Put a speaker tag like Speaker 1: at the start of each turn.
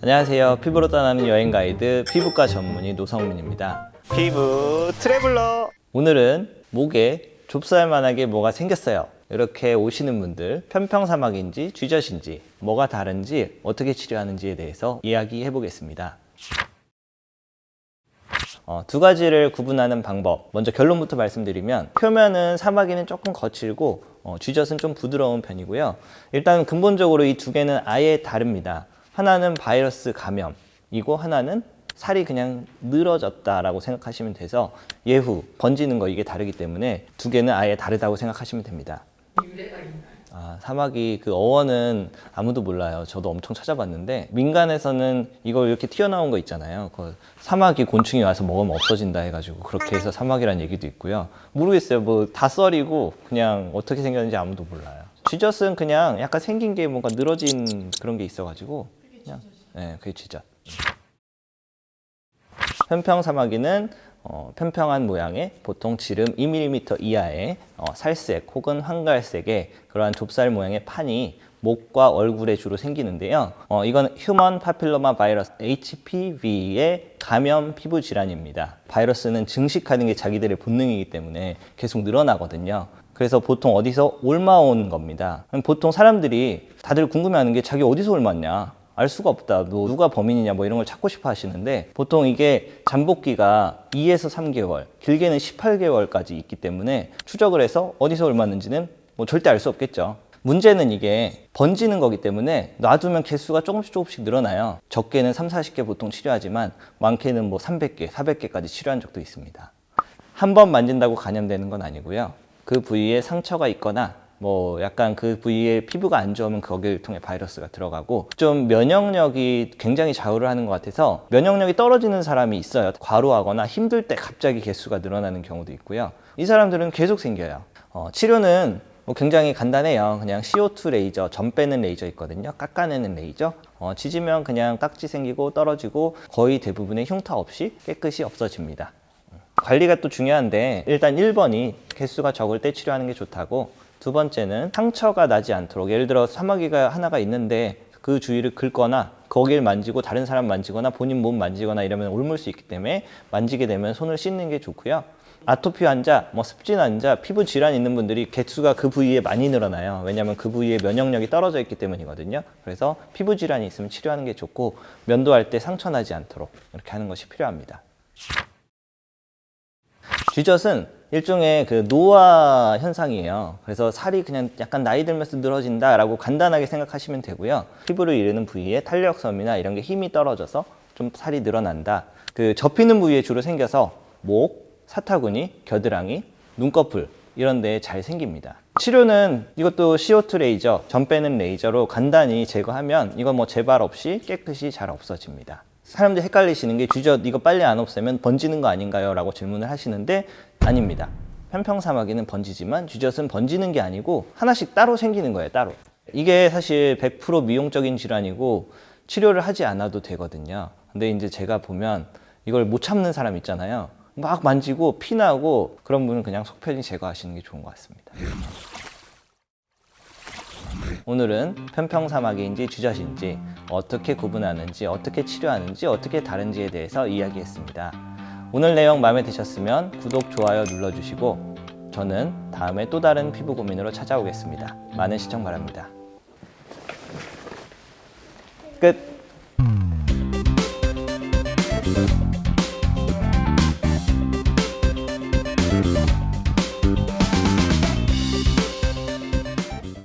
Speaker 1: 안녕하세요. 피부로 떠나는 여행 가이드 피부과 전문의 노성민입니다.
Speaker 2: 피부 트래블러.
Speaker 1: 오늘은 목에 좁쌀만하게 뭐가 생겼어요. 이렇게 오시는 분들 편평사막인지 쥐젖인지 뭐가 다른지 어떻게 치료하는지에 대해서 이야기해 보겠습니다. 두 가지를 구분하는 방법. 먼저 결론부터 말씀드리면 표면은 사마귀는 조금 거칠고 쥐젖은 좀 부드러운 편이고요. 일단 근본적으로 이 두 개는 아예 다릅니다. 하나는 바이러스 감염이고 하나는 살이 그냥 늘어졌다라고 생각하시면 돼서 예후 번지는 거 이게 다르기 때문에 두 개는 아예 다르다고 생각하시면 됩니다.
Speaker 3: 유래가 있나요?
Speaker 1: 사마귀 그 어원은 아무도 몰라요. 저도 엄청 찾아봤는데 민간에서는 이거 이렇게 튀어나온 거 있잖아요. 그 사마귀 곤충이 와서 먹으면 없어진다 해가지고 그렇게 해서 사마귀란 얘기도 있고요. 모르겠어요. 뭐 다 썰이고 그냥 어떻게 생겼는지 아무도 몰라요. 쥐젖은 그냥 약간 생긴 게 뭔가 늘어진 그런 게 있어가지고 그냥 그게 쥐젖. 편평사마귀는 편평한 모양의 보통 지름 2mm 이하의 살색 혹은 황갈색의 그러한 좁쌀 모양의 판이 목과 얼굴에 주로 생기는데요. 이건 휴먼 파필로마 바이러스 HPV의 감염 피부 질환입니다. 바이러스는 증식하는 게 자기들의 본능이기 때문에 계속 늘어나거든요. 그래서 보통 어디서 옮아온 겁니다. 보통 사람들이 다들 궁금해하는 게 자기 어디서 옮았냐? 알 수가 없다. 뭐 누가 범인이냐 뭐 이런 걸 찾고 싶어 하시는데 보통 이게 잠복기가 2에서 3개월, 길게는 18개월까지 있기 때문에 추적을 해서 어디서 옮았는지는 뭐 절대 알 수 없겠죠. 문제는 이게 번지는 거기 때문에 놔두면 개수가 조금씩 늘어나요. 적게는 3, 40개 보통 치료하지만 많게는 뭐 300개, 400개까지 치료한 적도 있습니다. 한 번 만진다고 감염되는 건 아니고요. 그 부위에 상처가 있거나 뭐 약간 그 부위에 피부가 안 좋으면 거기를 통해 바이러스가 들어가고 좀 면역력이 굉장히 좌우를 하는 것 같아서 면역력이 떨어지는 사람이 있어요. 과로하거나 힘들 때 갑자기 개수가 늘어나는 경우도 있고요. 이 사람들은 계속 생겨요. 치료는 뭐 굉장히 간단해요. 그냥 CO2 레이저, 점 빼는 레이저 있거든요. 깎아내는 레이저. 지지면 그냥 딱지 생기고 떨어지고 거의 대부분의 흉터 없이 깨끗이 없어집니다. 관리가 또 중요한데 일단 1번이 개수가 적을 때 치료하는 게 좋다고, 두 번째는 상처가 나지 않도록, 예를 들어 사마귀가 하나가 있는데 그 주위를 긁거나 거기를 만지고 다른 사람 만지거나 본인 몸 만지거나 이러면 옮을 수 있기 때문에 만지게 되면 손을 씻는 게 좋고요. 아토피 환자, 뭐 습진 환자, 피부 질환 있는 분들이 개수가 그 부위에 많이 늘어나요. 왜냐하면 그 부위에 면역력이 떨어져 있기 때문이거든요. 그래서 피부 질환이 있으면 치료하는 게 좋고 면도할 때 상처 나지 않도록 이렇게 하는 것이 필요합니다. 쥐젖은 일종의 그 노화 현상이에요. 그래서 살이 그냥 약간 나이 들면서 늘어진다라고 간단하게 생각하시면 되고요. 피부를 이르는 부위에 탄력섬이나 이런 게 힘이 떨어져서 좀 살이 늘어난다. 그 접히는 부위에 주로 생겨서 목, 사타구니, 겨드랑이, 눈꺼풀 이런 데에 잘 생깁니다. 치료는 이것도 CO2 레이저, 점 빼는 레이저로 간단히 제거하면 이건 뭐 재발 없이 깨끗이 잘 없어집니다. 사람들이 헷갈리시는 게 쥐젖 이거 빨리 안 없애면 번지는 거 아닌가요? 라고 질문을 하시는데 아닙니다. 편평사마귀는 번지지만 쥐젖은 번지는 게 아니고 하나씩 따로 생기는 거예요. 따로. 이게 사실 100% 미용적인 질환이고 치료를 하지 않아도 되거든요. 근데 이제 제가 보면 이걸 못 참는 사람 있잖아요. 막 만지고 피나고 그런 분은 그냥 속 편히 제거하시는 게 좋은 것 같습니다. 오늘은 편평사마귀인지 쥐젖인지 어떻게 구분하는지 어떻게 치료하는지 어떻게 다른지에 대해서 이야기했습니다. 오늘 내용 마음에 드셨으면 구독, 좋아요 눌러주시고 저는 다음에 또 다른 피부 고민으로 찾아오겠습니다. 많은 시청 바랍니다. 끝.